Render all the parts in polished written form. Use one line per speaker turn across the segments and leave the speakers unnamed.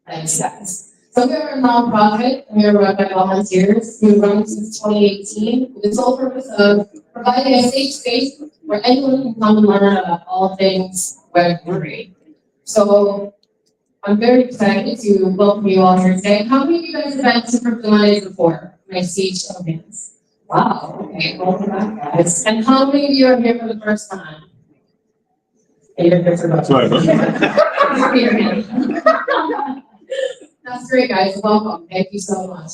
Thanks, guys. So we are a nonprofit, and we are run by volunteers. We've run since 2018 with the sole purpose of providing a safe space where anyone can come and learn about all things Web3. So I'm very excited to welcome you all here today. How many of you guys have been to CryptoMondays before? I see show of hands. Wow, okay, welcome back, guys. And how many of you are here for the first time? That's great, guys. Welcome. Thank you so much.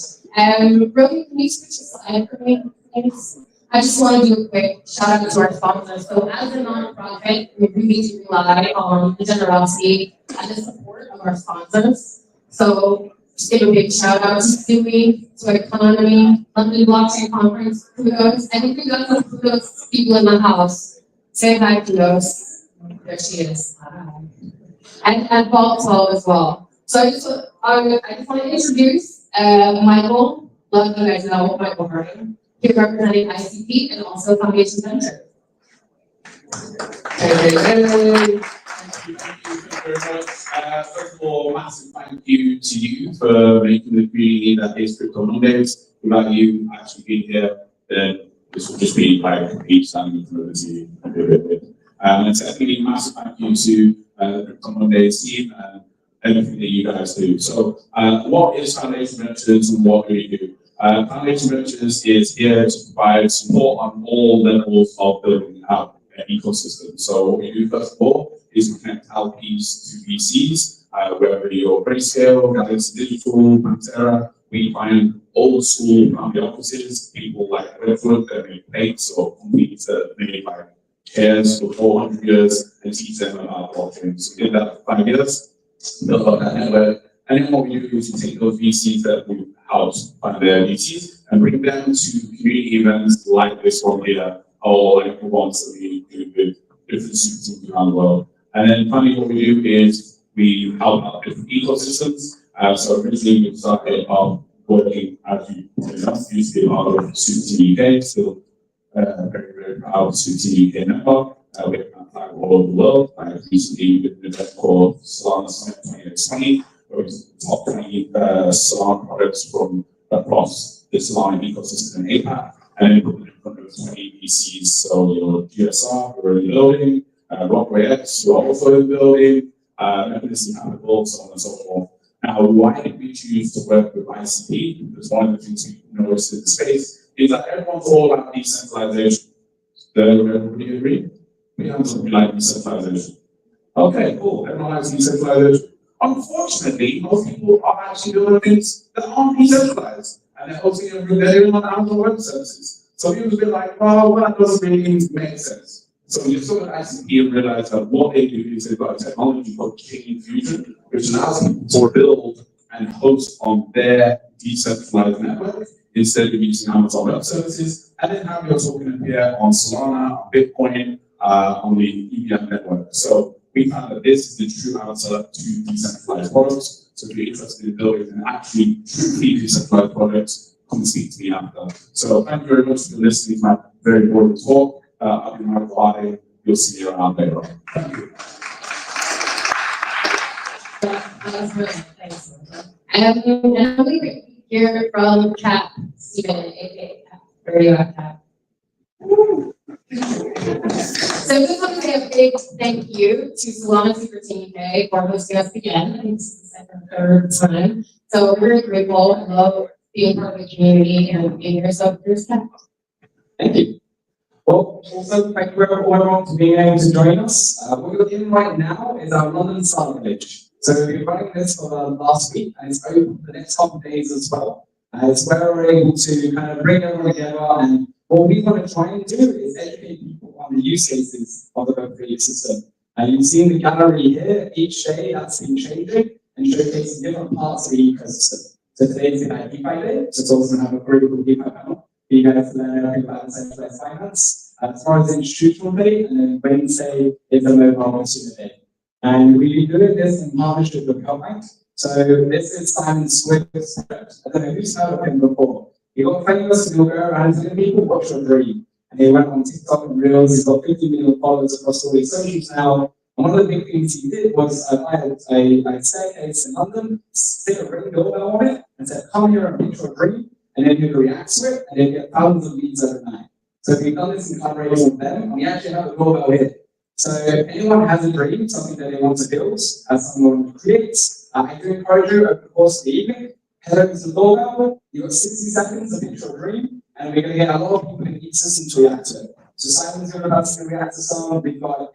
Rosie, can you switch the slide for me, please? I just want to do a quick shout out to our sponsors. So as a nonprofit, we really do rely on the generosity and the support of our sponsors. So just give a big shout out to Stewie, to Economy, London Blockchain Conference, Kudos. Anything got some Kudos people in the house? Say hi, Kudos. There she is. And Paul as well. So I just want to introduce Michael. A lot of you guys know Michael Vernon. He's representing ICP and also Foundation Venture.
Hey. Thank you very much. First of all, massive thank you to you for making the community that is CryptoMondays. Without you actually being here, then this would just be like a complete standing for the and secondly, massive thank you to the CryptoMondays team and everything that you guys do. So, what is Foundation Ventures and what do we do? Foundation Ventures is here to provide support on all levels of building out an ecosystem. So, what we do first of all is we connect LPs to VCs, whether you're Grayscale, Galaxy Digital, Pantera. We find old school family offices, people like Redwood that make plates or companies that make like chairs for 400 years and teach them about blockchain. So, we did that for 5 years. Build up that network, and then what we do is we take those VCs that we house fund their VCs and bring them to community events like this one here, or like the ones that we do with different superteams around the world. And then finally, what we do is we help out different ecosystems. So originally we started off working as you know, used to be part of Superteam UK, still very, very proud of Superteam UK network. We have all over the world. I recently did an event called Solana Summit 2020, where it was the top 20 Solana products from across the Solana ecosystem in APAC, and then put it in front of 20 VCs. So, GSR, we're in the building, Rekt, we're also in the building, Mechanism Capital, so on and so forth. Now, why did we choose to work with ICP? Because one of the things we noticed in the space is that everyone's all about decentralization. Does everybody agree? We have something like decentralization. Okay, cool. Everyone likes decentralization. Unfortunately, most people are actually doing things that aren't decentralized, and they're hosting everything on Amazon Web Services. So we was a bit like, well, that doesn't really make sense. So we saw at ICP and realized that what they do is they've got a technology called Chain Fusion, which allows people to build and host on their decentralized network instead of using Amazon Web Services, and then have your token appear on Solana, on Bitcoin, on the EVM network. So we found that this is the true answer to decentralized products. So if you're interested in building an actually truly decentralized products, come speak to me after. So thank you very much for listening to my very important talk. I'll be my body. You'll see me around later on. Thank you.
That was really nice. And now we hear from Cap, Stephen, aka Cap. Where are you at, Cap? So I just want to say a big thank you to Solana Superteam UK for hosting us again. I think this is the second or third time. So we're very grateful. I love being part of the community and being here. So here's Cap.
Thank you. Well, also thank you everyone for being able to join us. What you're in right now is our London Startup Village. So we've been running this for the last week, and it's open for the next couple of days as well. It's where we're able to kind of bring everyone together, and what we want to try and do is educate people on the use cases of the Web3 system. And you can see in the gallery here, each day that's been changing and showcasing different parts of the ecosystem. So today is the DeFi Day, so it's also going to have a pretty cool DeFi panel. You guys learn everything about decentralized finance. Tomorrow is the institutional day, and then Wednesday is the mobile consumer day. And we've been doing this in partnership with CoinBank. So this is Simon Swift's script. I don't know who's heard of him before. He got famous and he'll go around telling people what's your dream. And he went on TikTok and Reels. He's got 50 million followers across all these socials now. And one of the big things he did was buy a staircase in London, stick a ring doorbell on it, and said, come here and picture a dream, and then you react to it, and then you get thousands of leads overnight. So we've done this in collaboration with them, and we actually have a doorbell here. So if anyone has a dream, something that they want to build, as someone creates, I do encourage you over the course of the evening, head over to the doorbell, you've got 60 seconds to picture a dream, and we're going to get a lot of people in each system to react to it. So Simon's going to react to some, we've got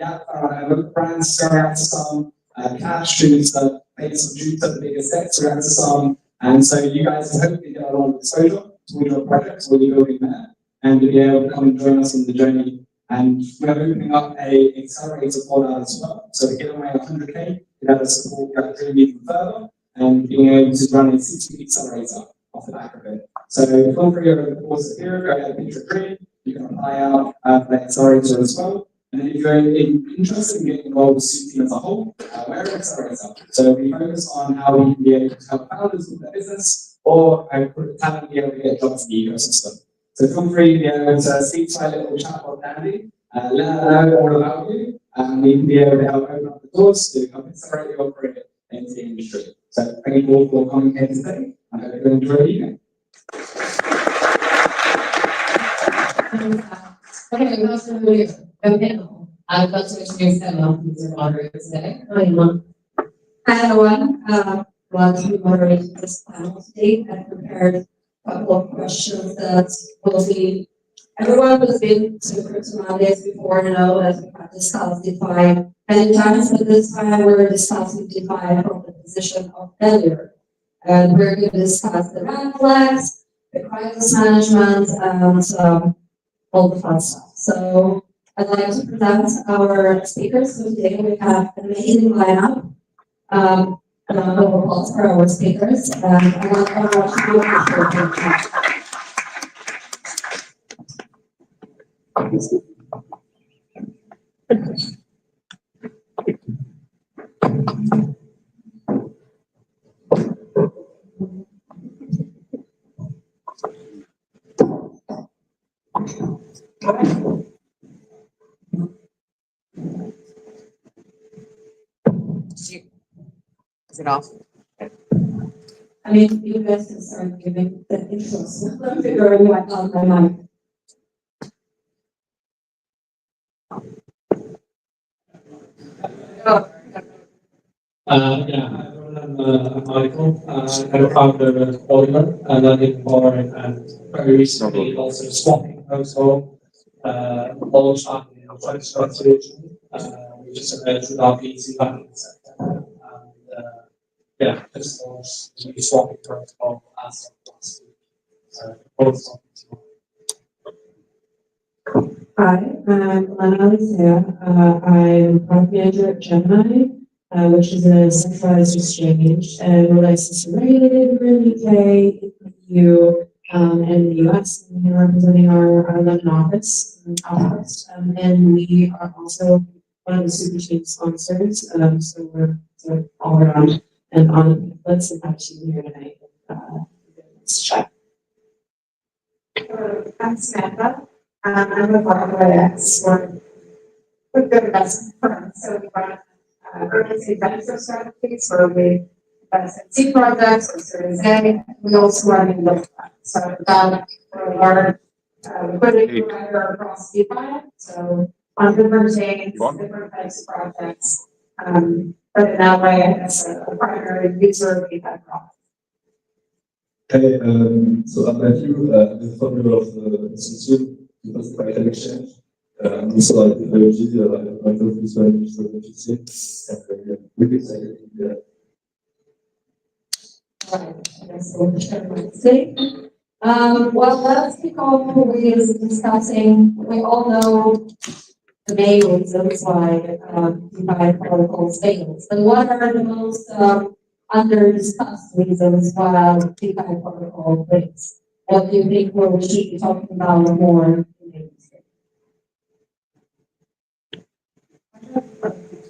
local brands to react to some, Cash, who's the face of Jupiter, the biggest tech, to react to some, and so you guys will hopefully get a lot of exposure to your projects when you're building there, and you'll be able to come and join us on the journey. And we're opening up an accelerator for that as well. So to give away 100K, you have to support that dream even further, and being able to run a 6-week accelerator off the back of it. So feel free over the course of the year, go ahead and picture a dream. You can apply out for the accelerator as well. And if you're interested in getting involved with Superteam as a whole, we're an accelerator. So we focus on how we can be able to help founders with their business, or talent be able to get jobs in the ecosystem. So feel free to be able to speak to our little chatbot Dandy, let her know all about you, and we can be able to help open up the doors to help accelerate your career into the industry. So thank you all for coming here today. I hope you enjoy the evening.
Okay, we also have a panel. I'd love to introduce Emma, who's our moderator today. Hi, Emma.
Hi, everyone. Glad to be moderating this panel today. I've prepared a couple of questions that will be. Everyone who's been to CryptoMondays before know that we have discussed DeFi many times, but this time we're discussing DeFi from the position of failure. And we're going to discuss the red flags, the crisis management, and all the fun stuff. So I'd like to present our speakers. So today we have an amazing lineup. And I'm going to applause for our speakers. And I want everyone to do a
Is it off?
I mean, you guys can start giving the intros. I'm figuring out my mic.
I'm Michael. I'm a founder of Oliver, and I'm involved and very recently also swapping household, launched on the credit solution, which is a about easy banking sector. And just launched the new swapping protocol as of last week. So, both
Hi, I'm Lena Alicia. I'm product manager at Gemini, which is a centralized exchange, and we're licensed and regulated. We're in the UK, in the EU, and the US, and we're representing our London office, and we are also one of the Superteam sponsors, so we're sort of all around and on the pamphlets and have you here tonight. Let's chat.
I'm Samantha. I'm a part of X. We're good investment firm, so we run early stage venture strategies where we invest in seed projects or Series A. We also run in the so we're a large liquidity provider across DeFi, so on different chains, different types of projects. But in that way, as a primary user of DeFi products.
Hey, so I'm Matthew, the founder of Superteam, because quite an exchange. Also, like technology, my focus on fixing, and we're excited to be there.
Well, let's kick off with discussing. We all know the main reasons why DeFi protocols fail. So, what are the most under discussed reasons why DeFi protocol fails? What do you think we should be talking about more?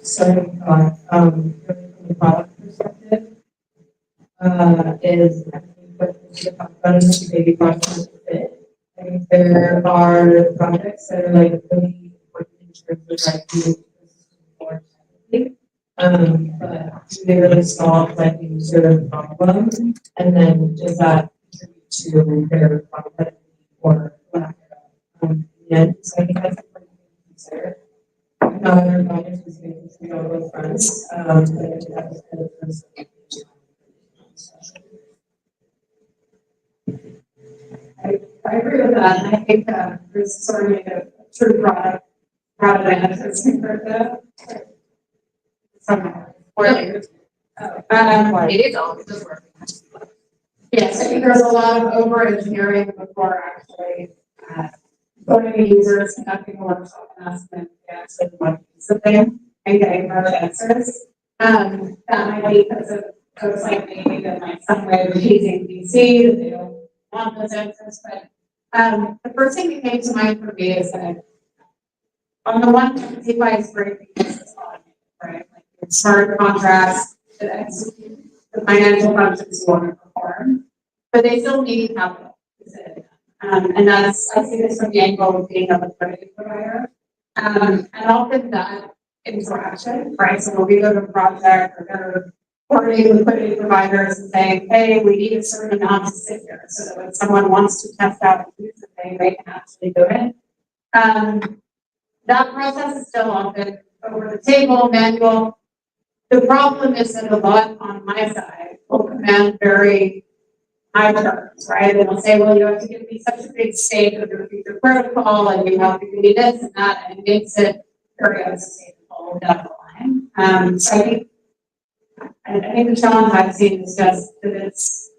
Starting from the product perspective, is I think what we talk about is maybe product fit. I think there are projects that are like really important in terms of like the ecosystem for
But do they really solve like the user problem? And then does that contribute to their profit or lack thereof? Yeah, so I think that's important to consider. Not everybody is going to treat all those friends, but I think that's kind of first.
I agree with that, and I think there's sort of like a true product benefits in crypto. Somehow.
It is all, it does work.
Yes, I think there's a lot of over engineering before actually going to users, conducting a workshop and asking them if they actually want to use the thing and getting hard answers. That might be because of folks like maybe that like some way of using VC that they don't want those answers. But the first thing that came to mind for me is that on the one hand, DeFi is great because it's automated, right? Like it's smart contracts that execute the financial functions you want to perform, but they still need capital. And that's, I see this from the angle of being a liquidity provider. And often that interaction, right? So when we go to a project or they're coordinating liquidity providers and saying, hey, we need a certain amount to sit here so that when someone wants to test out and use the thing, they can actually do it. That process is still often over the table, manual. The problem is that a lot on my side will command very high terms, right? And they'll say, well, you have to give me such a big stake of your future protocol, and you have to give me this and that, and it makes it very unsustainable down the line. So I think the challenge I've seen is just that it's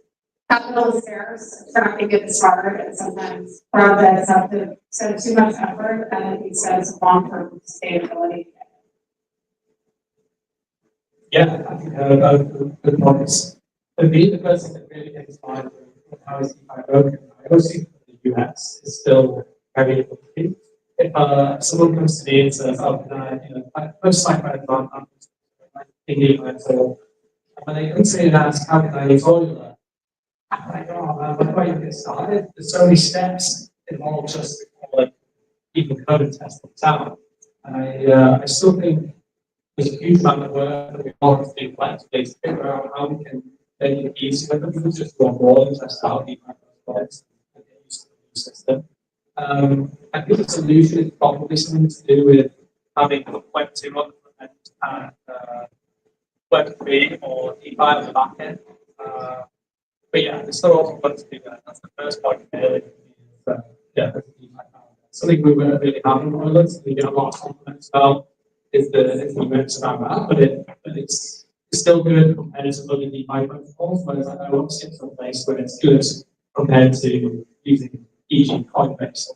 capital is scarce, attracting it is hard, and sometimes projects have to spend too much effort and it says long-term sustainability.
Yeah, I think good points. For me, the person that really gets mind with how is DeFi broken, I always think the US is still very limited. If someone comes to me and says, oh, can I, most of my friends aren't thinking like, so when they come to me and ask, how can I use Euler? I'm like, oh man, where do I even get started? There's so many steps involved just like even code testing it out. And I still think there's a huge amount of work that we all have to do collectively to figure out how we can make it easier for people just to go on board and test out the products and get used to the new system. I think the solution is probably something to do with having Web 2 on the front end and Web 3 or DeFi on the back end. But yeah, there's still also work to do there. That's the first point really. Yeah, there's a DeFi power. Something we weren't really having on this, we get a lot of compliments about is the events about that, but it's still good compared to other DeFi protocols, whereas I want to see it someplace where it's good compared to using e.g. Coinbase.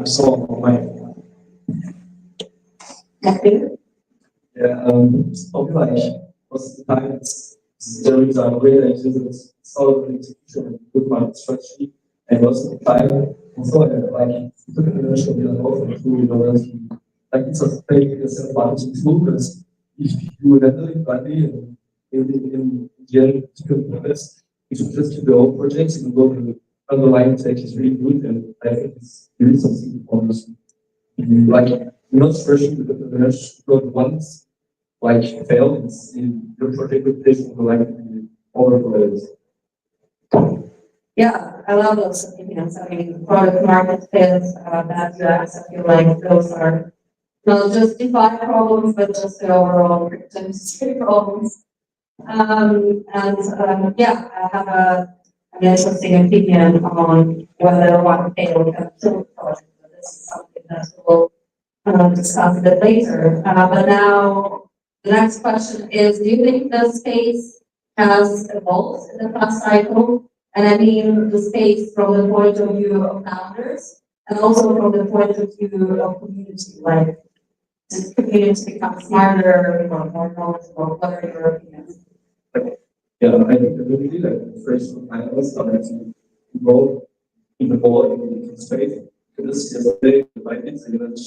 Sort of way.
Yeah, probably like most of the time there is a way that uses solid execution and good market strategy, and most of the time also like took an initial also through like it's a fake self-marketing tool because if you handle it badly and in the end purpose, you should just do the whole project and go to the underlying tech is really good, and I think it's really something to honestly. Like you're not searching the entrepreneurs once like failed, it's in your project reputation will likely overflows.
Yeah, I love those opinions. I mean, product market fit, bad UX, I feel like those are not just DeFi problems, but just the overall crypto industry problems. Yeah, I have an interesting opinion on whether one failed can kill the project. But this is something that we'll discuss a bit later. But now, the next question is, do you think the space has evolved in the past cycle? And I mean the space from the point of view of founders and also from the point of view of community, like does the community become smarter or more knowledgeable? What are your opinions?
Yeah, I think the ability that the first analysts are actually involved in the ball in the space. Because yesterday, like it's a lot of that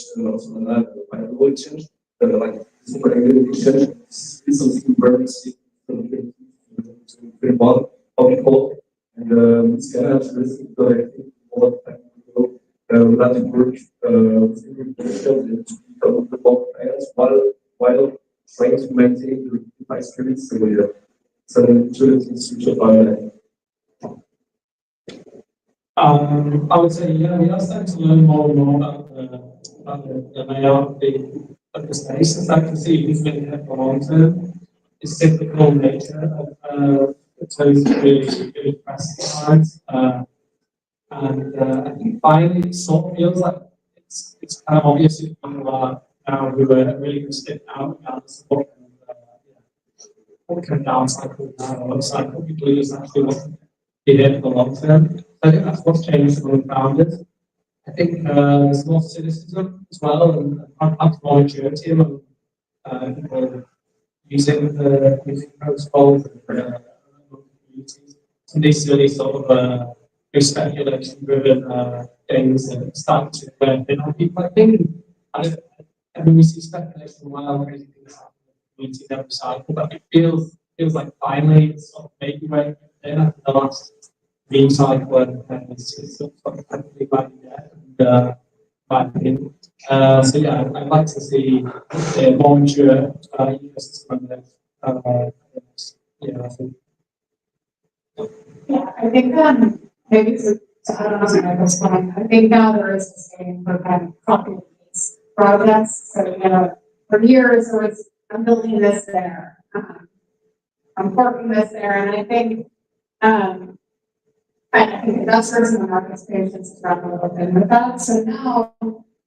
exchange, like super exchange, this is very to involve how people and it's kind of interesting because I think a lot of time ago, that work to become the ball players while trying to maintain the DeFi spirit, so yeah, so utilities which apply that.
I would say, yeah, we are starting to learn more and more about the layout of the space. As I can see, who's been here for a long term, the cyclical nature of those really pressing times. I think finally it sort of feels like it's kind of obvious that people are now who are really going to stick out about the support. What kind of down cycle now, or up cycle, people just actually want to be here for the long term. I think that's what's changed among founders. I think there's more cynicism as well, and perhaps more maturity among people using protocols and communities. Some of these really sort of speculation-driven things that start to thin on people. I mean, we see speculation while crazy things happen in the community never cycle, but it feels like finally it's sort of making way in after the last green cycle and it's sort of technically back there. Back in. So yeah, I'd like to see a more mature ecosystem. Yeah, I think.
Yeah, I think maybe to add on to Michael's point, I think now there is this game for kind of copy and paste projects. So, for years it was, I'm building this there, I'm forking this there, and I think investors in the market space is not a little bit with that. So now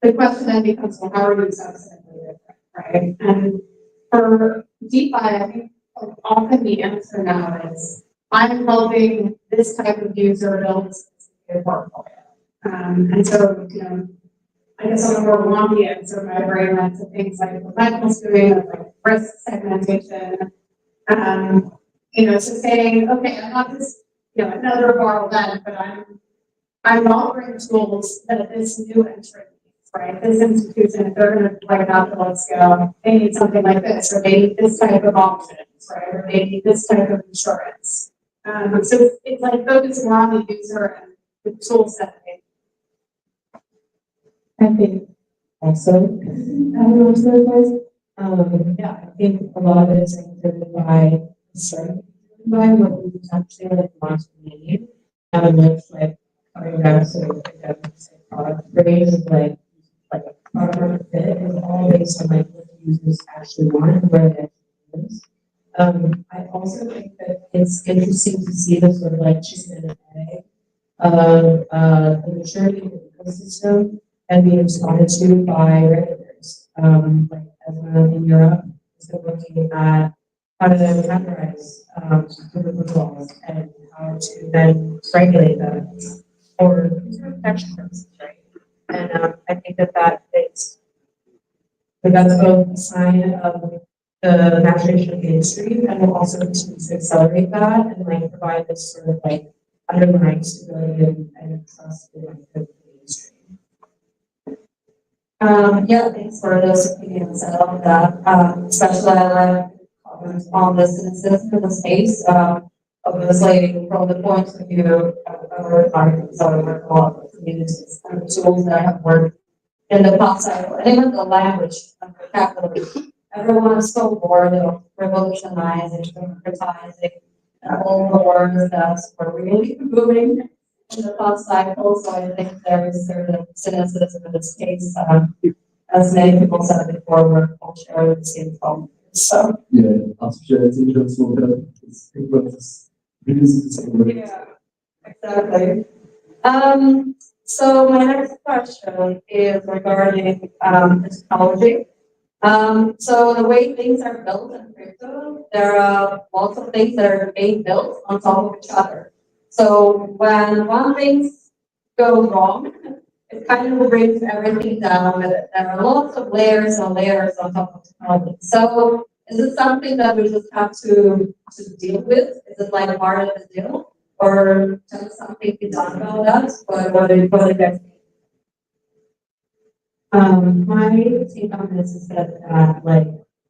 the question then becomes, well, how are you substantively different, right? And for DeFi, I think often the answer now is, I'm helping this type of user build a portfolio. And so, I guess on a more wonky answer, my brain went to things like professionals doing, like risk segmentation. So saying, okay, I'm not this, another borrow lend, but I'm offering tools that this new entrant needs, right? This institution, if they're going to play out the let's go, they need something like this, or they need this type of options, right? Or they need this type of insurance. So it's like focusing on the user and the tool set.
I think also, yeah, I think a lot of it is driven by what we actually like want to need. And it's like coming down to product range is like a product fit is all based on like what the users actually want and where they actually is. I also think that it's interesting to see the sort of like chicken and egg of the maturity of the ecosystem and being responded to by regulators. Like as in Europe, so looking at how to categorize the laws and how to then regulate them for protection purposes, right? And I think that is that's both a sign of the maturation of the industry and will also continue to accelerate that and like provide this sort of like underlying stability and trust in the industry. Yeah, thanks for those opinions. I love that. Especially I like comments on the citizens in the space. Obviously, from the point of view of our markets, I work a lot with communities and the tools that I have worked in the past cycle, and even the language of vocabulary. Everyone is so bored of revolutionizing, democratizing, all the words that were really booming in the past cycle. So I think there is certain cynicism in this case. As many people said before, we're all sharing the same problem. So
yeah, artificial intelligence will help us reduce the same rate.
yeah, exactly. So my next question is regarding technology. So the way things are built in crypto, there are lots of things that are being built on top of each other. So when one thing goes wrong, it kind of brings everything down with it. There are lots of layers and layers on top of technology. So is it something that we just have to deal with? Is it like part of the deal? Or can something be done about that? What do you guys think? My take on this is that like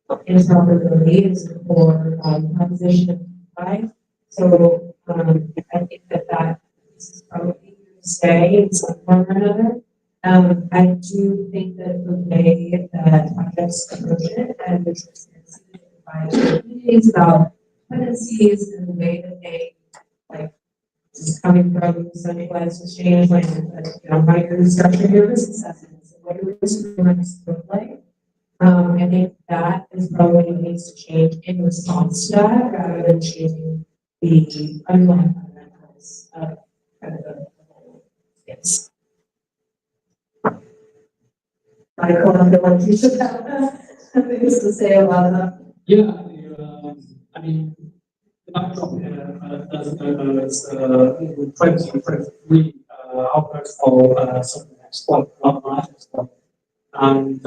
interoperability is the core proposition of DeFi. So I think that is probably here to stay in some form or another. I do think that the way that projects approach it and the transparency by communities about dependencies and the way that they, like, just coming from centralized exchange, like, how you're structuring your risk assessments, and what your risk requirements look like. I think that is probably what needs to change in response to that, rather than changing the underlying fundamentals of kind of the whole space. Michael, I feel like you should have things to say about that.
Yeah, I mean, the backdrop here, as I know, is 2023 outburst for something export, not large export. And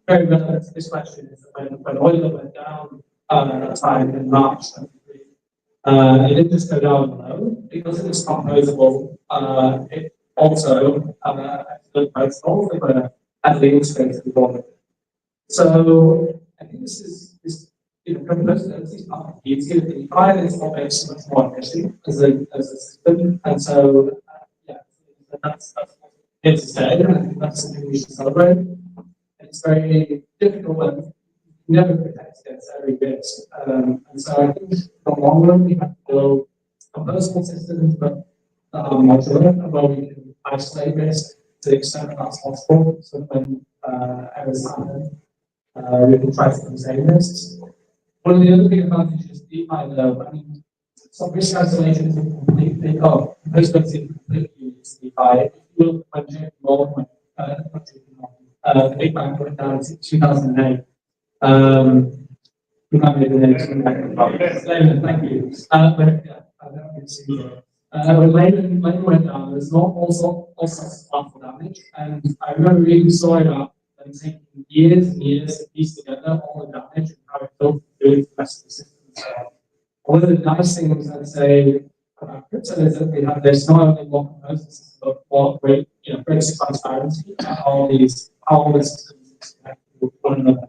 very relevant to this question is that when oil went down at that time in March 23, it didn't just go down low, because it was composable. It also good price also at the expense of the dollar. So I think this is convergence is not easy. The DeFi is always much more efficient as a system, and so yeah, that's here to stay, and I think that's something we should celebrate. It's very difficult when you never protect against every risk, and so I think in the long run we have to build composable systems, but that are modular, where we can isolate risk to the extent that's possible. So when errors happen, we can try to contain risks. One of the other big advantages of DeFi, though, I mean, some risk isolation is a completely, most of it completely use DeFi. If you look when JP Morgan the big bank went down in 2008. You might be the next one. Thank you. But yeah, I don't think it's when Lehman went down, there's not all sorts of harmful damage. And I remember reading a story about them taking years and years to piece together all the damage and how it built the rest of the system. So one of the nice things I'd say about crypto is that we have this not only more components, but more great, greater transparency about all the systems connect with one another.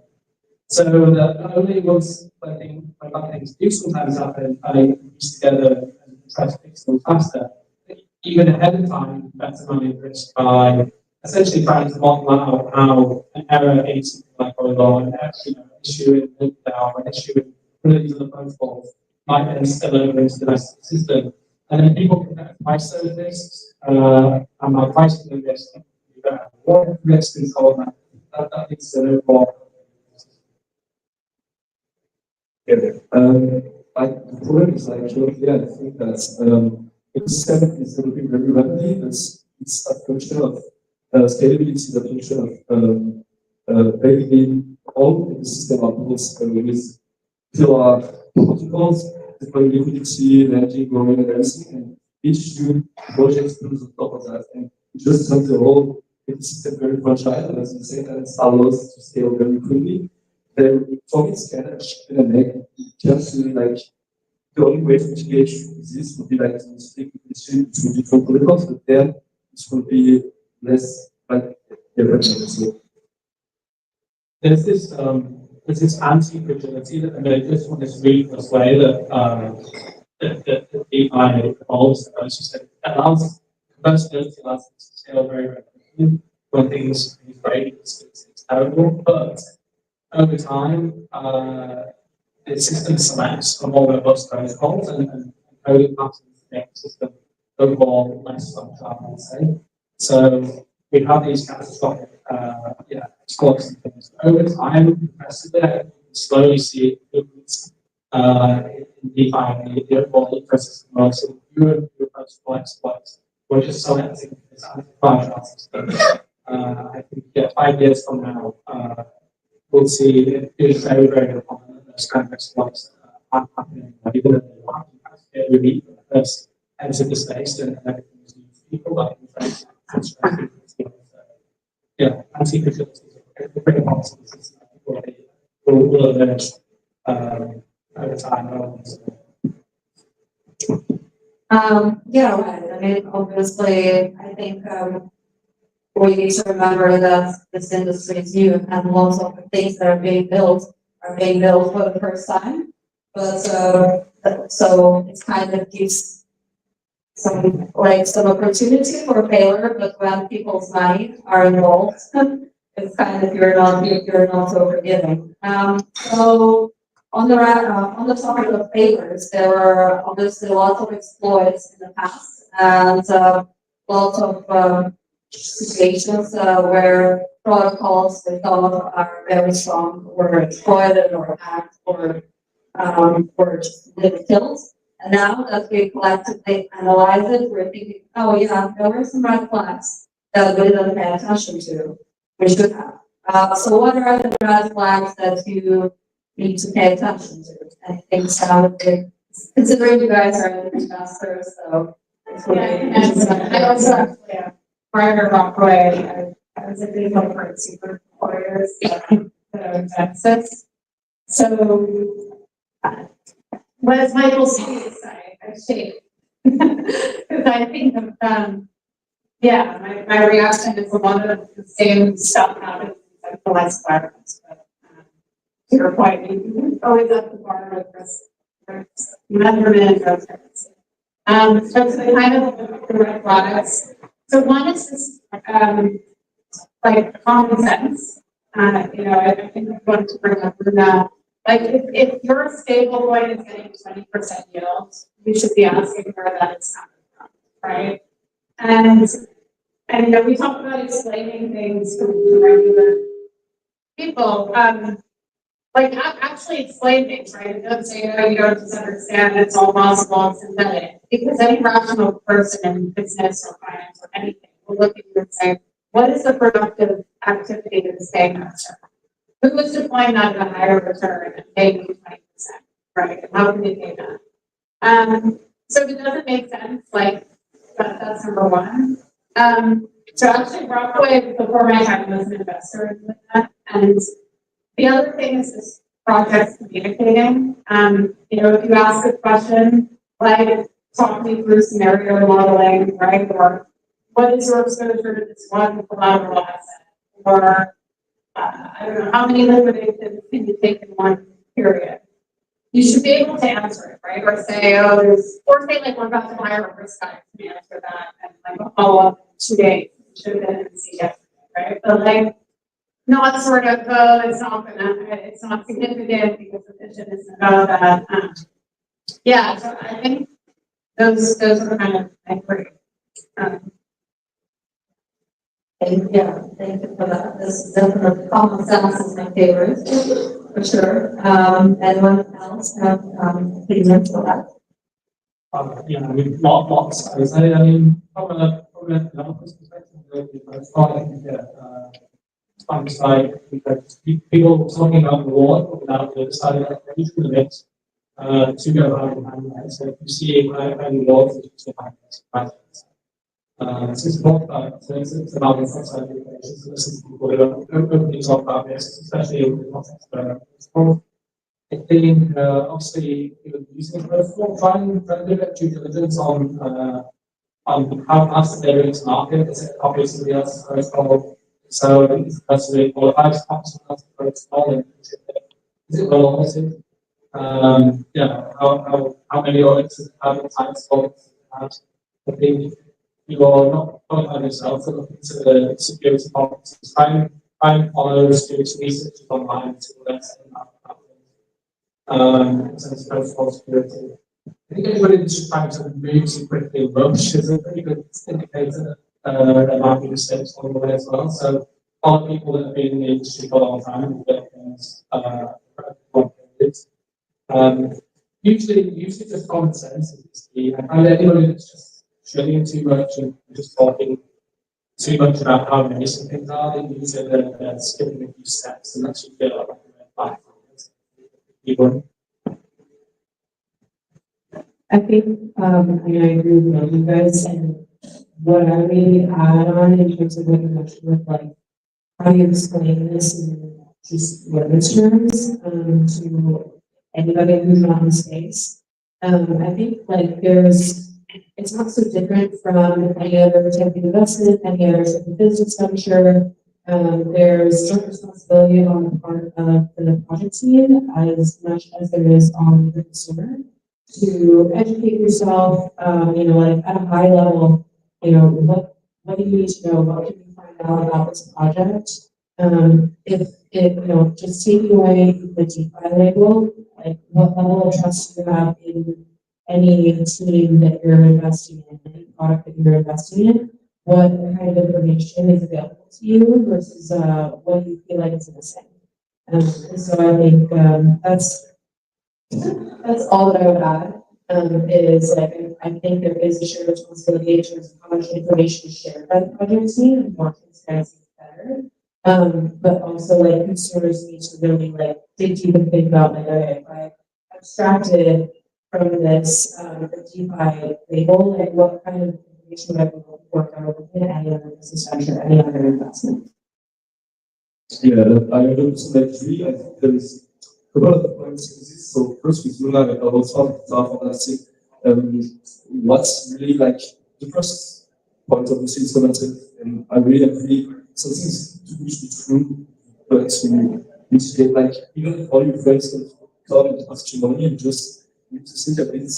So that not only was when bad things do sometimes happen, I piece together and try to fix them faster. Even ahead of time, better manage risk by essentially trying to model out how an error in something like oil, an issue in meltdown, an issue in one of these other protocols might then spill over into the rest of the system. And then people can kind of price those risks, and by pricing the risk, you don't have more risk control, that leads to an overall.
The problem is actually, yeah, I think that ecosystem is developing very rapidly. It's a function of scalability, it's a function of basically all the system are built with pillar protocols, deploying liquidity, managing, growing, and everything. And each new project builds on top of that. And it just makes the whole ecosystem very fragile, and at the same time, it allows to scale very quickly. Then for me, it's kind of chicken and egg. Just like the only way to mitigate this would be like to stick with to different protocols, but then it will be less like different. So
there's this anti-fragility that emerges from this really first way that DeFi evolves. As you said, it allows composability, allows it to scale very rapidly. When things break, it's terrible, but over time, the system selects a more robust protocols and coding patterns to make the system overall less fragile, I'd say. So we have these catastrophic exploits and things. Over time, progressively, I can slowly see improvements in DeFi, the overall ecosystem. So fewer protocol exploits. We're just selecting this anti-fragile system. I think 5 years from now, we'll see it is very, very common. Those kind of exploits are happening. Even if they don't happen, really first enter the space and everything is new to people, like anti-fragility is a pretty hot system. Will emerge over time.
Yeah, right. I mean, obviously, I think we need to remember that this industry is new and lots of the things that are being built for the first time. But so it kind of gives some opportunity for failure, but when people's money are involved, it's kind of you're not so forgiving. So on the topic of favors, there were obviously lots of exploits in the past and lots of situations where protocols we thought are very strong were exploited or hacked or just lived killed. And now that we collectively analyze it, we're thinking, oh yeah, there were some red flags that we didn't pay attention to. We should have. So what are the red flags that you need to pay attention to? I think considering you guys are investors, so it's
Yeah, and I also actually, prior to Rockaway, I was a big helper at super employers that are in Texas. So, what does Michael say? I shake. Because I think of, yeah, my reaction is a lot of the same stuff happens in the less environments. But to your point, you always have to bar with risk, measurement, those things. So kind of the red flags. So one is this, like common sense. You know, I think I want to bring up that. Like if your stable coin is getting 20% yield, you should be asking where that is coming from, right? And you know, we talk about explaining things to regular people. Like actually explain things, right? It doesn't say, oh, you don't just understand, it's all possible, it's synthetic. Because any rational person in business or finance or anything will look at you and say, what is the productive activity that is paying that return? Who is deploying that at a higher return and paying you 20%, right? And how can they pay that? So if it doesn't make sense, like that's number one. So actually Rockaway before my time was an investor in that. And the other thing is this project communicating. You know, if you ask a question, like talk me through scenario modeling, right? Or what is your exposure to this one collateral asset? Or I don't know, how many liquidations can you take in one period? You should be able to answer it, right? Or say, oh, or say like we're about to hire a risk guy to answer that and like a follow up in 2 days. Should have been in the yesterday, right? But like not sort of, it's not significant because the vision isn't about that. Yeah, so I think those are kind of my three.
Thank you for that. This is definitely common sense is my favorite, for sure. Anyone else have opinions for that?
Yeah, I mean, lots. I would say, I mean, from a developer's perspective, it's fine. It's like because people talking about the reward without the side of the limits to go hand in hand. Right? So if you see a rewards, it's just a so it's about that. So it's about the outside of the equation. So listen to people who openly talk about this, especially in the context of sport. I think obviously using it for trying to do a due diligence on how fast they're going to market. Is it obviously else protocol? So I think it's best to qualify as protocol and is it well audited? Yeah, how many audits, how many times audits have? I think you are not qualifying yourself to look into the security policies. Try and follow the security research online to let's say for security. I think anybody that's just trying to move too quickly and rush is a pretty good indicator that might be mistakes along the way as well. So a lot of people that have been in the industry for a long time and get things usually just common sense is key. I find anybody that's just shilling too much and just talking too much about how amazing things are, they usually they're skipping a few steps and that's usually like a people.
I think, I mean, I agree with all you guys, and what I really add on in terms of what you mentioned with like, how do you explain this in just layman's terms, to anybody who's not in the space. I think like it's not so different from any other type of investment, any other type of business venture. There's joint responsibility on the part of the project team as much as there is on the consumer to educate yourself, like at a high level, what do you need to know? What can you find out about this project? if it, just taking away the DeFi label, like what level of trust do you have in any team that you're investing in, any product that you're investing in? What kind of information is available to you versus what you feel like is missing? And so I think that's all that I would add. Is like I think there is a shared responsibility in terms of how much information is shared by the project team and more transparency is better. But also like consumers need to really like dig deep and think about like, okay, if I abstracted from this the DeFi label, like what kind of information would I be looking for if I were looking at any other business venture, any other investment?
Yeah, I understand that really. I think there is a lot of points in this. So first with Luna, I was talking about I think what's really like the first point of the sales commented, and I really agree. Something is too good to be true, but you need to get like even if all your friends can come and ask you money, you just need to think a bit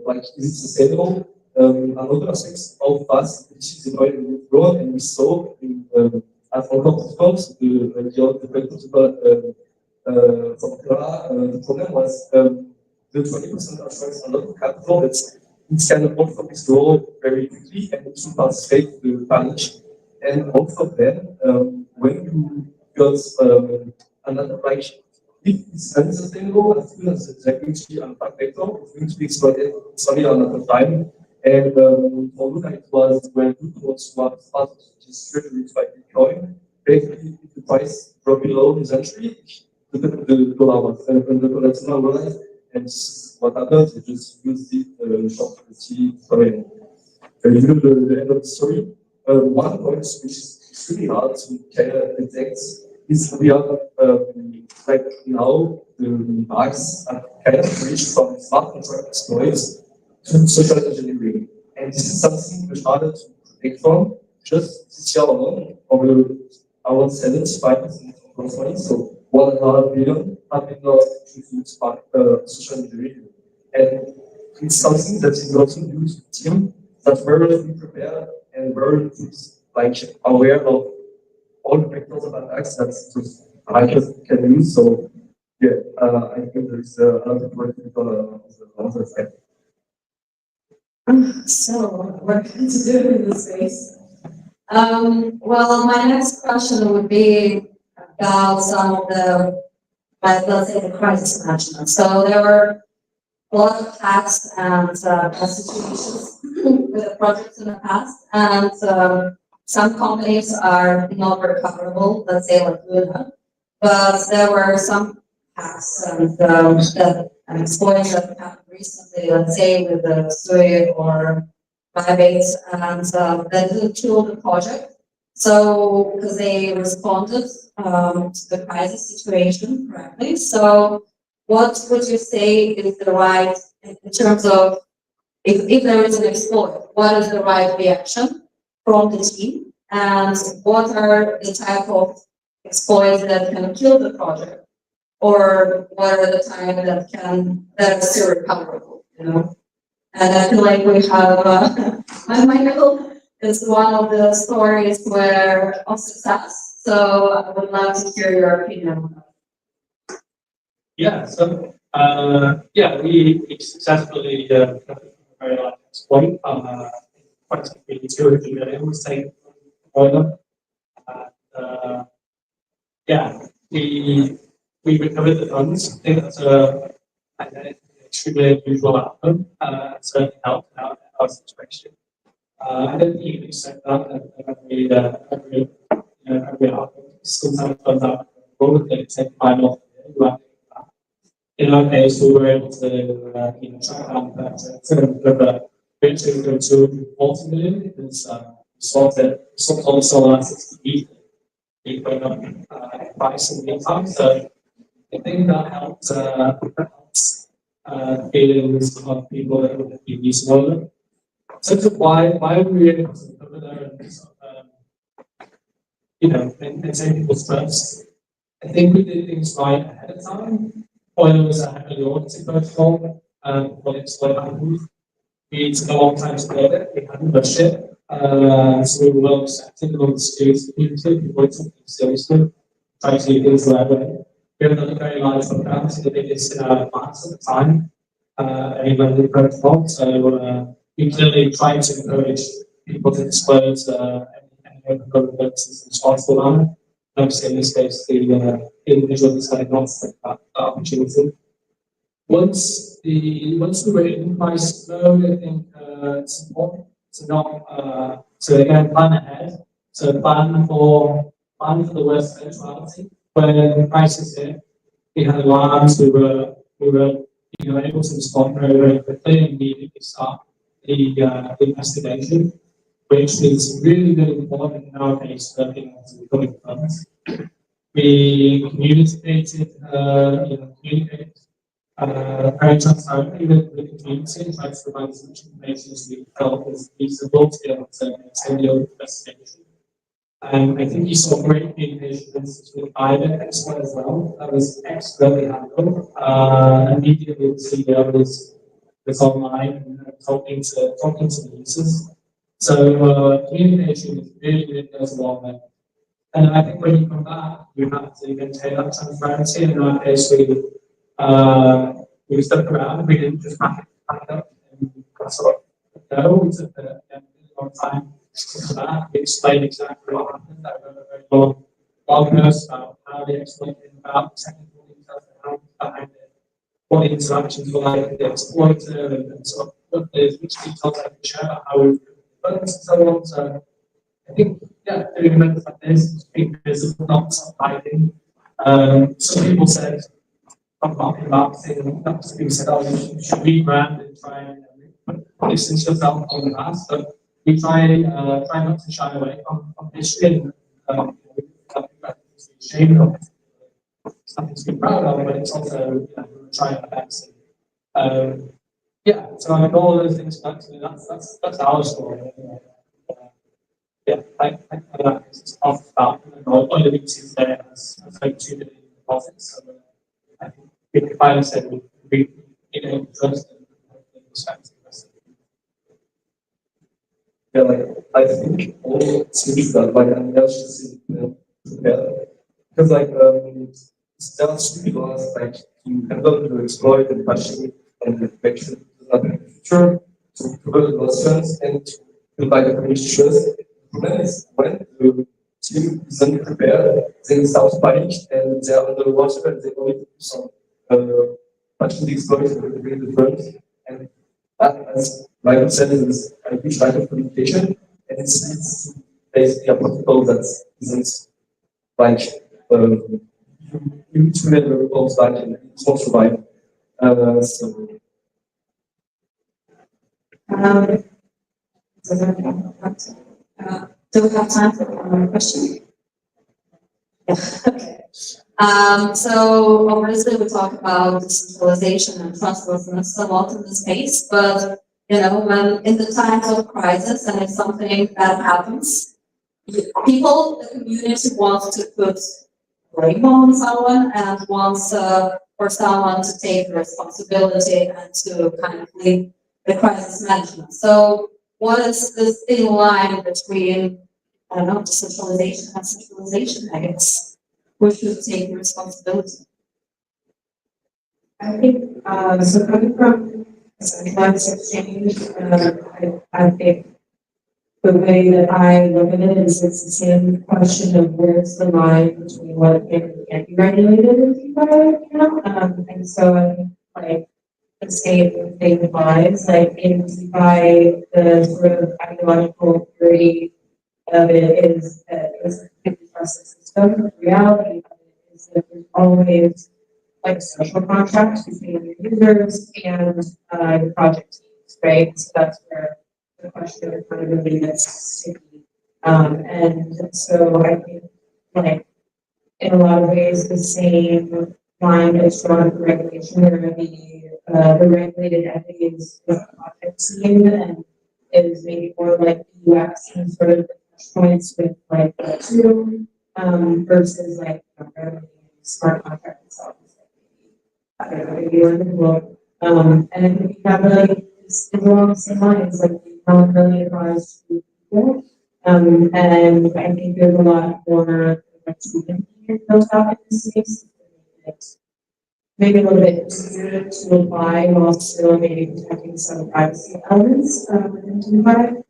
like is it sustainable? Another aspect how fast this is going grown, and we saw in at encore principles the principle from Clara, the problem was the 20% are showing a lot of capital, but it's kind of both of this grow very quickly and to participate the challenge. And also then, when you got another like, if it's unsustainable, as soon as the equity and impact vector, it's going to be exploited solely another time. And for Luna, it was when Google was started to distribute by Bitcoin. Basically, if the price dropped below his entry, the dollar was the collateral realized, and what happens, you just use the short liquidity. Sorry, you know the end of the story. One point which is extremely hard to kind of detect is we are like now the marks are kind of reached from smart contract exploits to social engineering, and this is something we started to predict from just this year alone over our 75% of gross money. So 1.5 billion have been lost due to smart social engineering, and it's something that is also due to the team that very prepared and very like aware of all the vectors of attacks that hackers can use. So yeah, I think there is a lot of work to be done on the side.
So what can to do in this space? Well, my next question would be about some of the, let's say, the crisis management. So there were a lot of hacks and situations with the projects in the past, and some companies are not recoverable, let's say like Luna, but there were some hacks and exploits that happened recently, let's say with the Sui or Bybase, and that didn't kill the project. So, because they responded to the crisis situation correctly. So, what would you say is the right, in terms of if there is an exploit, what is the right reaction from the team? And what are the type of exploits that can kill the project? Or what are the time that are still recoverable, And I feel like we have, my Michael is one of the stories of success. So I would love to hear your opinion on that.
Yeah, so we successfully very large exploit quite quickly 200 million was taken from them. We recovered the funds. I think that's an extremely unusual outcome. Certainly helped out our situation. I don't think you can expect that every outcome. Sometimes funds out forward, they take time off. In our case, we were able to track down that to eventually go to 240 million because we all the solar assets to beat going up in price in the meantime. So I think that helps feelings of people that would be using solar. So why are we able to cover there and maintain people's trust? I think we did things right ahead of time. Oil was a heavily audited protocol, when it's what happened. We took a long time to build it. We hadn't rushed it. So we were well accepted on the streets, community, we wanted something seriously, try to do things the right way. We have another very large program, so the biggest in our class at the time, in London protocol. So we clearly try to encourage people to disclose any open governance in a responsible manner. Obviously, in this case, the individual decided not to take that opportunity. Once we were in price mode, I think it's important to not to again plan ahead, to plan for the worst eventuality. When the crisis hit, we had alarms, we were able to respond very quickly and immediately start the investigation, which is really important in our case for being able to recover funds. We communicated very transparently with the community and tried to provide as much information as we felt was feasible to be able to maintain the investigation. I think you saw great communication with IBEX as well. That was expertly handled. Immediately the CEO was online and talking to the users. So communication really goes a long way. And I think when you come back, you have to maintain that transparency. In our case, we stuck around. We didn't just back up and sort of go. We took a long time to that. We explained exactly what happened. I wrote a very long blog post about how they explained it, about the technical details behind it, what the interactions were like with the exploiter, and sort of what the which details I could share about how we and so on. So I think, yeah, doing events like this, being visible, not hiding. Some people said, I'm talking about saying, some people said, oh, you should rebrand and try and distance yourself from the past. So we try not to shy away from history and shame of something to be proud of, but it's also trying our best. Yeah, so I mean, all those things, actually, that's our story. Yeah, I it's off the bat. One of the big things there has like 2 million deposits. So I think we finally said we trust and respect the rest of
Yeah, like I think all cities that like I'm just together because like stealth laws like you handle to exploit and question and make sure that in the future to promote those trends and to build like a community trust. The problem is when the team isn't prepared, they start panic and they are under water and they only do some patching the exploits and bring the firms and that as Michael said is a huge lack of communication and it's basically a protocol that isn't like you need to never goes back and it's not survive. So
Do we have time for one more question? Yeah, okay. So obviously we talk about decentralization and trustlessness a lot in this space, but when in the times of crisis and if something bad happens, people, the community wants to put blame on someone and wants for someone to take responsibility and to kind of lead the crisis management. So what is this thin line between, I don't know, decentralization and centralization, I guess? Who should take responsibility?
I think, so coming from a centralized exchange, I think the way that I look at it is it's the same question of where's the line between what can be regulated and DeFi, and so I think like the same thing applies, like in DeFi, the sort of ideological theory of it is that it's a trusted system. The reality of it is that there's always like social contracts between your users and the project teams, right? So that's where the question of accountability gets sticky. And so I think like in a lot of ways the same line is drawn for regulation where the regulated entity is the project team and is maybe more like the UX and sort of the touch points with like the two versus like smart contract itself. I don't know, maybe you're in the world. And I think you have like along the same lines, like you don't really advise to people. And I think there's a lot more built out in this space. Maybe a little bit easier to apply while still maybe protecting some privacy elements within DeFi.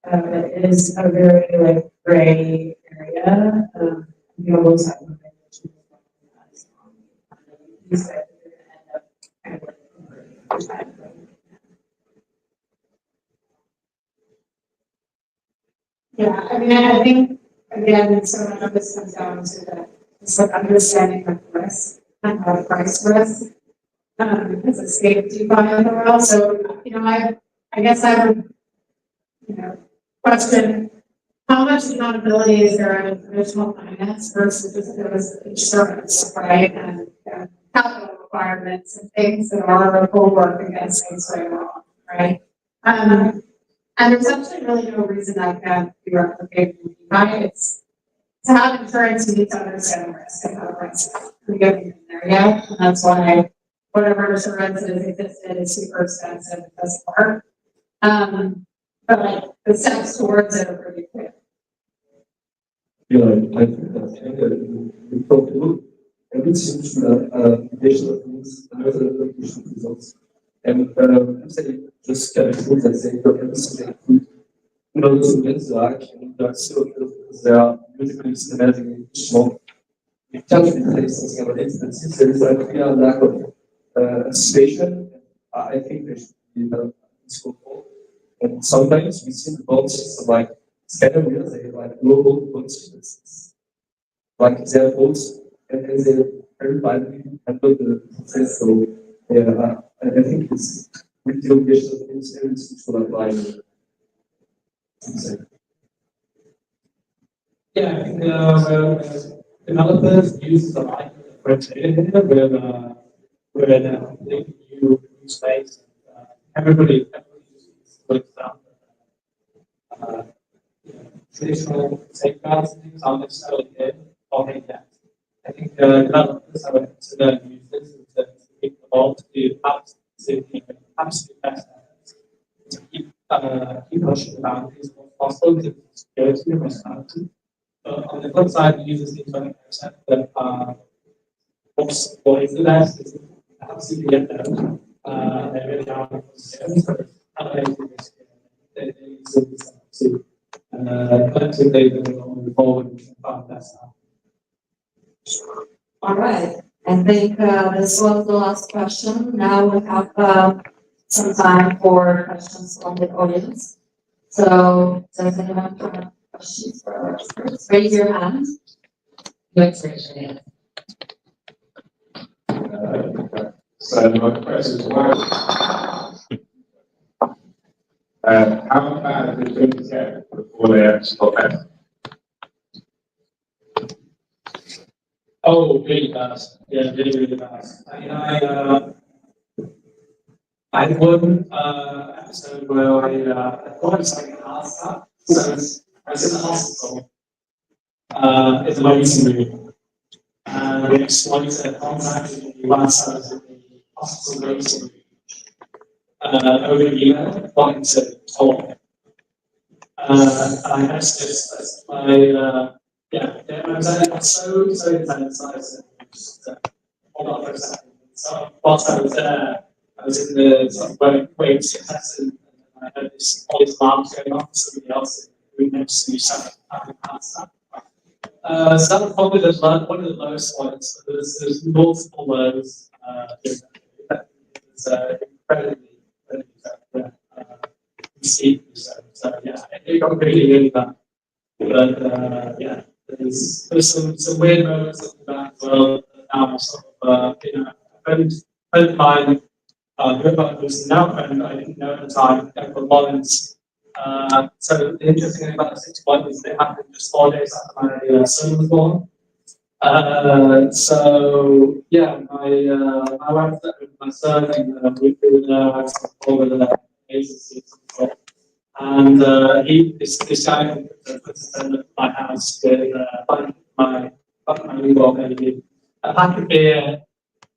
It is a very like gray area. You always have to
Yeah, I mean, I think, again, so much of this comes down to the, it's like understanding of risk and how to price risk. As a safety by the world, so, you know, I guess I would, you know, question how much accountability is there in traditional finance versus just those insurance, right? And capital requirements and things that are will work against things right wrong, right? And there's actually really no reason that can't be replicated in DeFi. It's to have insurance, you need to understand the risk and how to price it. We haven't been there yet, and that's why whatever insurance has existed is super expensive. It doesn't work. But like the steps towards it are pretty clear.
Yeah, I think that we talked about every solution application of things, another application of results. And I'm saying just kind of tools that say for every single food, you know, those events like, and that's still because they are musically systematically small. We can't replace something about it, and since there is a clear lack of anticipation, I think there should be a scope for. And sometimes we see the bots like it's kind of weird, they like global bots, like their bots, and they very badly handle the process. So yeah, I think it's with the obligation of things, every solution apply.
Yeah, I think developers use the light criteria where they new space. Everybody uses, for example, traditional safeguards and things aren't necessarily there or that. I think developers have to consider and use this to keep the ball to do absolutely best efforts to keep pushing the boundaries as possible to security and personality. But on the flip side, users need to accept that what is the best is absolutely get them. They really are concerns, but they need to collective data going forward and find that stuff.
All right, I think this was the last question. Now we have some time for questions from the audience. So does anyone have questions for us first? Raise your hand. Let's raise your hand.
So my question is, how bad is things get before they actually stop it?
Oh, really fast. Yeah, really, really fast. I mean, I had one episode where I thought it was like an last up. So I was in the hospital in the recent movie. And the exploiter contacted me whilst I was in the hospital waiting over email, wanting to talk. I messaged my I was so intense. I said, just hold on for a second. So whilst I was there, I was in the sort of waiting session, and I heard all these alarms going off for somebody else who next to me started having a heart attack. So that was probably one of the lowest ones. There's multiple lows. It's incredibly steep. So yeah, it got really bad. But yeah, there's some weird moments of that as well. Now sort of a friend of mine who was now a friend I didn't know at the time, called Lawrence. So the interesting thing about the 61 is they happened just 4 days after my son was born. So yeah, my wife with my son and we could over the agency. And this guy puts my house with my newborn baby, a pack of beer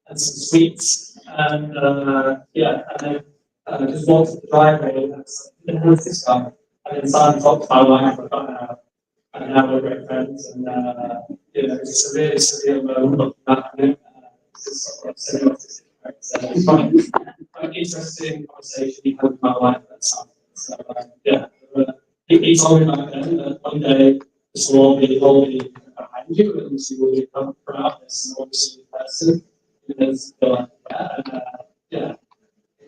and some sweets, and and then just walked to the driveway and said, "Who's this guy?" and Simon talked about life for and now we're great friends, and it's a really surreal moment looking back on it. It's sort of symbiotic, right? So it's quite interesting conversation he had about life at Simon. So he told me back then that one day this will all be behind you, and you will become proud of this, and obviously the person because like that, and it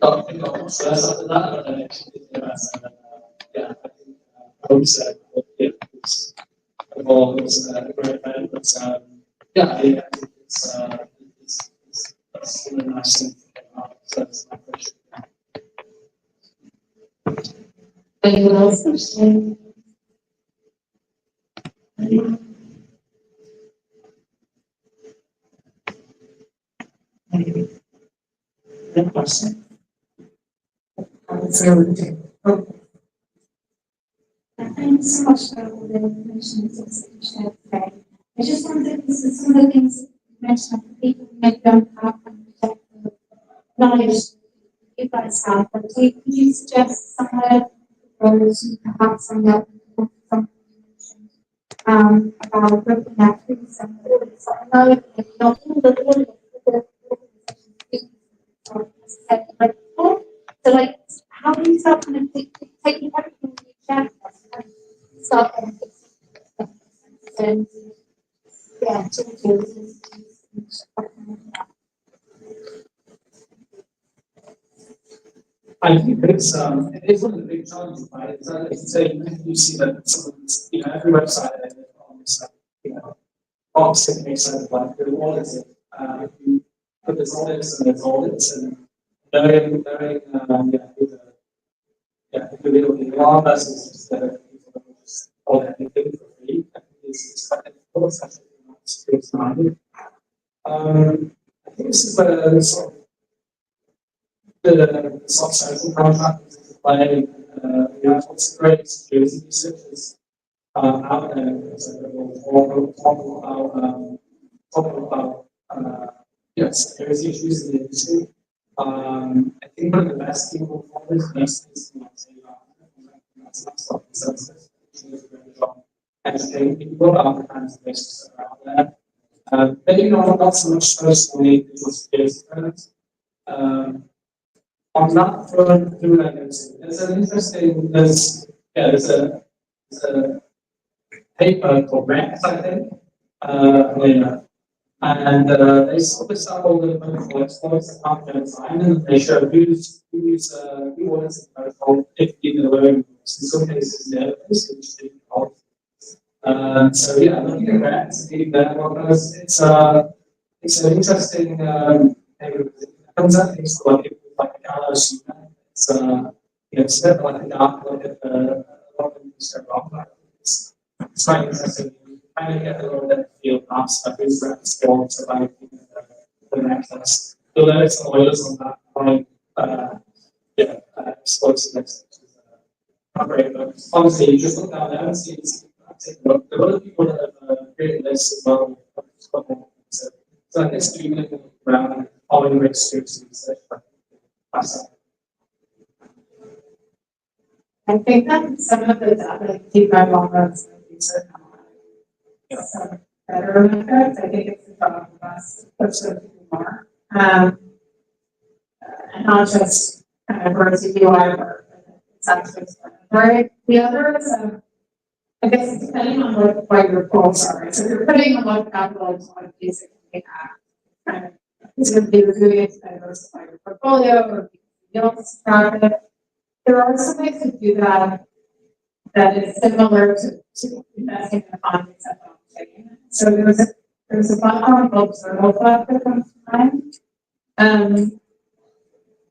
got much worse after that, but then it did worse, and I think I would say it's overall it was a great event, but I think that's really nice thing to get out. So that's my question.
Anyone else question?
Good question.
Thank you so much for all the information that you shared today. I just wondered, because some of the things that you mentioned, people maybe don't have the knowledge you guys have, but could you suggest somewhere for those who perhaps are not some about looking at things and audits? I know that not all the so like, how do you start kind of taking everything you can start and
I think it is one of the big challenges, right? Is that as you say, you see that some of this, every website has almost box that makes sense like the audits. If you put this audits and there's audits and knowing if you little bit more versus just people just audit anything for free, I think it's quite difficult, especially if you're not skills minded. I think this is where sort of the soft social contract is play. What's great security researchers out there. So we'll talk about security issues in the industry. I think one of the best people for this is that's not stock consensus. Educating people about the kinds of risks that are out there. Maybe not so much personally, it was different. On that front, there's an interesting, there's a paper called Rekt, I think, and they sort of sample the clinical exploits after design, and they show who was involved if given the learning rules. In some cases, the others, which didn't help. Looking at Rekt, it's an interesting paper. It comes out things like gallows. It's it's a bit like a dark look at a lot of things that are wrong. It's quite interesting. You kind of get a little bit of feel perhaps of who's the skill to like the necklace. You'll notice the oilers on that point. Explosive next. Not great, but honestly, you just look down there and see take a look. There are other people that have created lists as well. So I guess you can look around and following Rekt's scripts and research.
I think that some of the data keep my longer research some better methods. I think it's about us to push them more. And not just kind of emergency UI work, it's actually right. The others, I guess it's depending on what your goals are. So if you're putting a lot of capital into one basic kind of it's going to be reviewing it to diversify your portfolio or yields private. There are some ways to do that that is similar to investing in the fund except not taking it. So there's a platform called Turtle that comes to mind.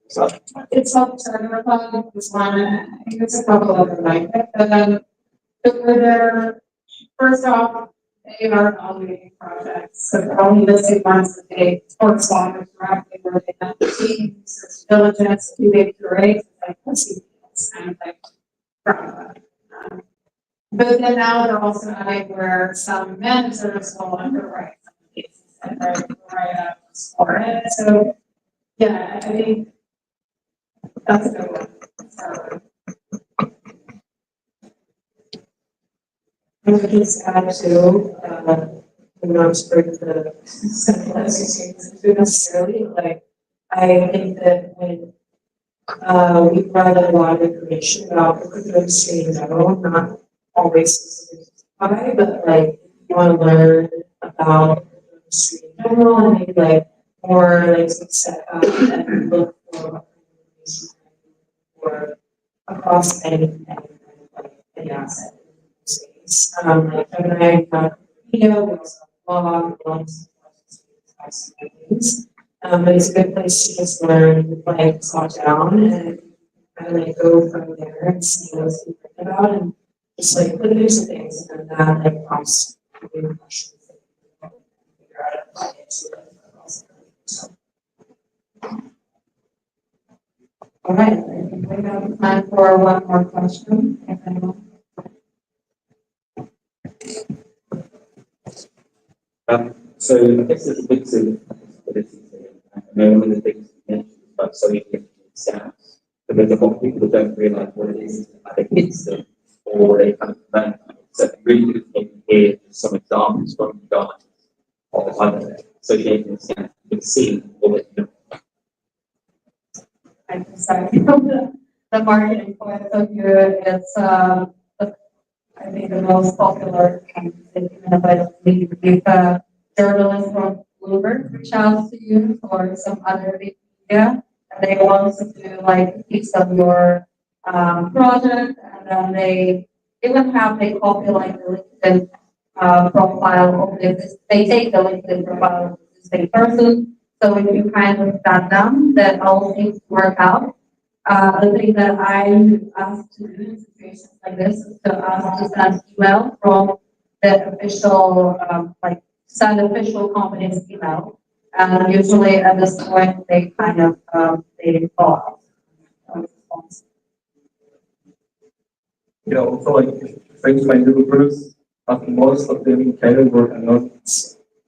So it's called Turtle Fund. This one, I think there's a couple other like it, but they're first off, they are evaluating projects. So they're only listing ones that they correspond directly where they have the teams, diligence, do they curate, like kind of like but then now they're also adding where some managers will underwrite some of these and write up for it. So yeah, I think that's a good one.
I just add to, not to bring the centralized exchanges into necessarily, like, I think that when we provide a lot of information about the crypto industry in general, not always specific to DeFi, but like, if you want to learn about the crypto industry in general, and maybe like more like to set up and look for information for across any asset space. Like Kevin and I have video, we also have blog, we also have some things. But it's a good place to just learn, like, talk down and kind of like go from there and see what's being written about and just like put in some things and then that like prompts new questions that you can figure out and apply it to it. So,
All right, I think we have time for one more question, if anyone.
So I guess there's a mix of possibilities here. I know one of the things you mentioned is about social scams, but there's a lot of people that don't realise what it is, either hits them or they kind of learn. So I really good thing here some examples from you guys of either associating scams you can see or that you know.
I can start from the marketing point of view. It's, I think the most popular kind of thing, if a journalist from Bloomberg reach out to you or some other big media, and they want to do like a piece of your project, and then they even have they copy like the LinkedIn profile of this. They take the LinkedIn profile of the same person. So if you kind of got them, then all things work out. The thing that I ask to do in situations like this is to ask to send email from the official, like send official company's email. And usually at this point, they kind of, they fall out.
Yeah, also like things like developers, most of them kind of work and not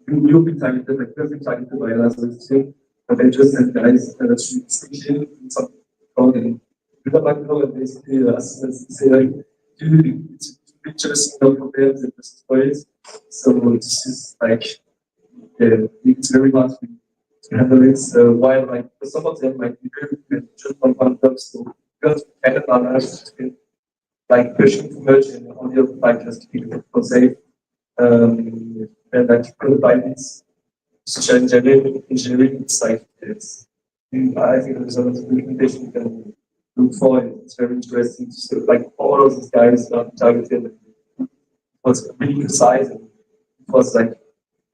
you'll be targeted, like they'll be targeted by last thing, but they just send guys that should station in some code and with a macro and basically assistants say like it's pictures compared to the stories. So it's just like it's very hard to handle it. While like for some of them like you can just one concepts so because kind of analyze like pushing too much and on the other side just to keep people safe. And like provide this social engineering, it's like I think there's a lot of documentation you can look for and it's very interesting to see like all of these guys are targeted. It was really precise and it was like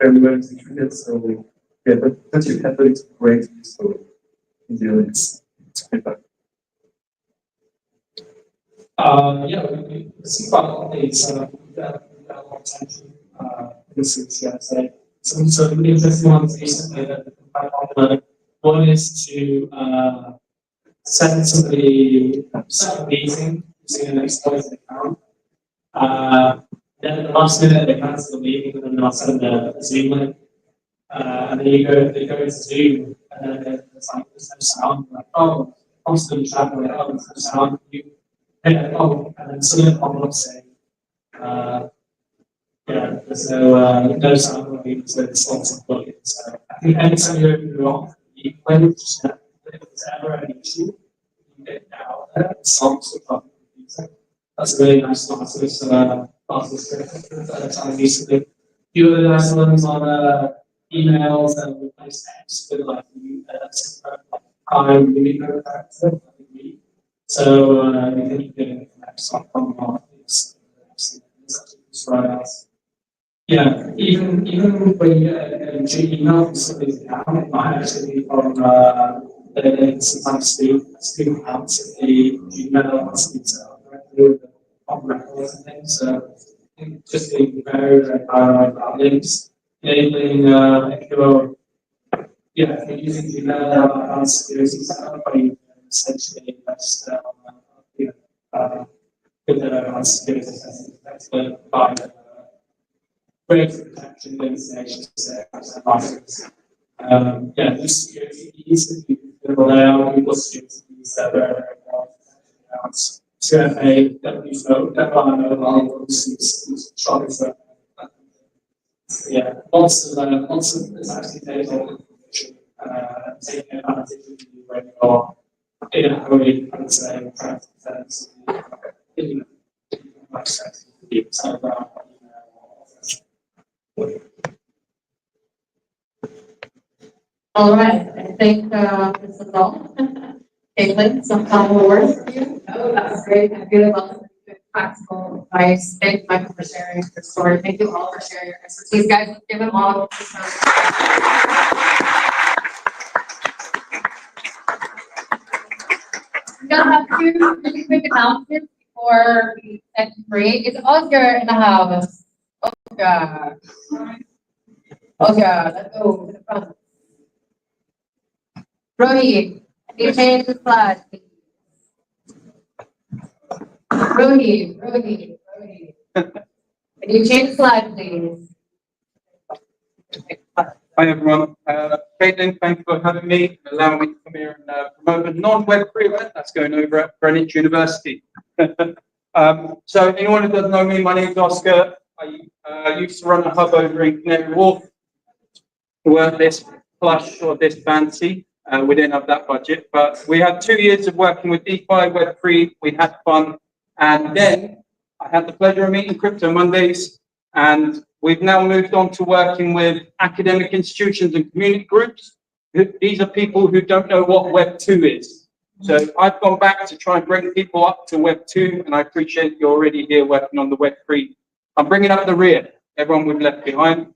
very well executed. So yeah, but you handle it great. So in the end, it's pretty bad.
Yeah, we see quite a lot of these, that a lot of attention, this is, yeah, so some really interesting ones recently that have been quite popular. One is to, send somebody a meeting using an exposed account. Then at the last minute they cancel the meeting and then they'll send a Zoom link. And then they go into Zoom and then it's like, there's no sound, like, oh, constant chat, like, oh, there's no sound. Yeah, oh, and then suddenly pop up saying, yeah, there's no sound running, so it's lots of plugins. So I think anytime you open it off, you play with just that, if there's ever an issue, you get it out there, it solves the problem. That's a really nice part of this script that I've done recently. A few of the nice ones on emails and replace text with like time, unique character. So you can connect something on this. Yeah, even when you get an email from somebody's account, it might actually be from sometimes student accounts if the Gmail wants to be set up directly with the on records and things. So just being very paranoid about links, enabling if you're if you're using Gmail on security setup, but you can essentially just with the security settings effectively by greater protection against passwords. Just security keys that you can rely on people's security keys that are accounts. 2FA, WFO, mobile, these struggles that. Yeah, lots of this actually takes on taking advantage of you when you are in a hurry, I would say, trying to defense, like Telegram,
All right, I think this is all. Caitlin, some final words for you? Oh, that's great. I really love the practical advice. Thank you, Michael, for sharing your story. Thank you all for sharing your expertise. Guys, give them all. We're gonna have two really quick announcements before we set break. It's Oscar in the house. Oscar. Oscar, let's go to the front. Rohit, can you change the slide, please? Rohit. Can you change the slide, please?
Hi everyone. Caitlin, thanks for having me and allowing me to come here and promote a non-Web3 event that's going over at Greenwich University. So anyone who doesn't know me, my name is Oscar. I used to run a hub over in Canary Wharf. We weren't this plush or this fancy. We didn't have that budget, but we had 2 years of working with DeFi, Web3. We had fun. And then I had the pleasure of meeting CryptoMondays, and we've now moved on to working with academic institutions and community groups. These are people who don't know what Web 2 is. So I've gone back to try and bring people up to Web 2, and I appreciate you're already here working on the Web 3. I'm bringing up the rear, everyone we've left behind.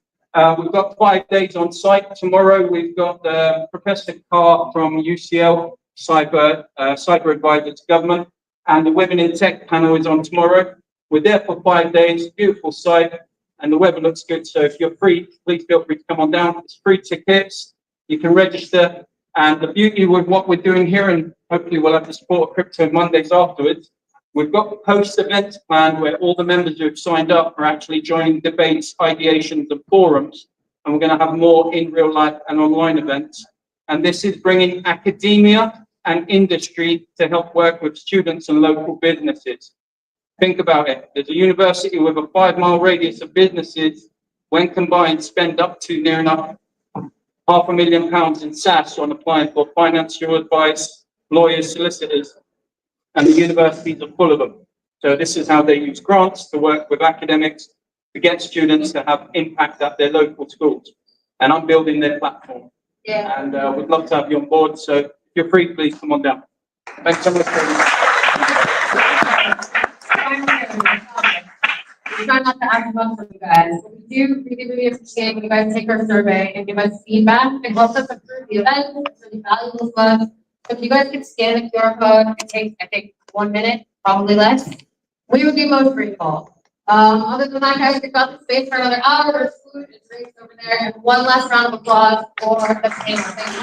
We've got 5 days on site. Tomorrow we've got Professor Carr from UCL, cyber advisor to government, and the Women in Tech panel is on tomorrow. We're there for 5 days, beautiful site, and the weather looks good. So if you're free, please feel free to come on down. It's free tickets. You can register. And the beauty with what we're doing here, and hopefully we'll have the support of Crypto Mondays afterwards, we've got post events planned where all the members who have signed up are actually joining debates, ideations, and forums. And we're going to have more in real life and online events. And this is bringing academia and industry to help work with students and local businesses. Think about it. There's a university with a 5-mile radius of businesses, when combined, spend up to near enough £500,000 in SaaS on applying for financial advice, lawyers, solicitors, and the universities are full of them. So this is how they use grants to work with academics to get students to have impact at their local schools. And I'm building their platform.
Yeah.
And we'd love to have you on board. So if you're free, please come on down. Thanks so much.
We try not to ask much from you guys. We do really appreciate when you guys take our survey and give us feedback. It helps us improve the event. It's really valuable to us. If you guys could scan the QR code, it takes, I think, 1 minute, probably less. We would be most grateful. Other than that, guys, we've got the space for another hour. There's food and drinks over there. And one last round of applause for the panel. Thank you.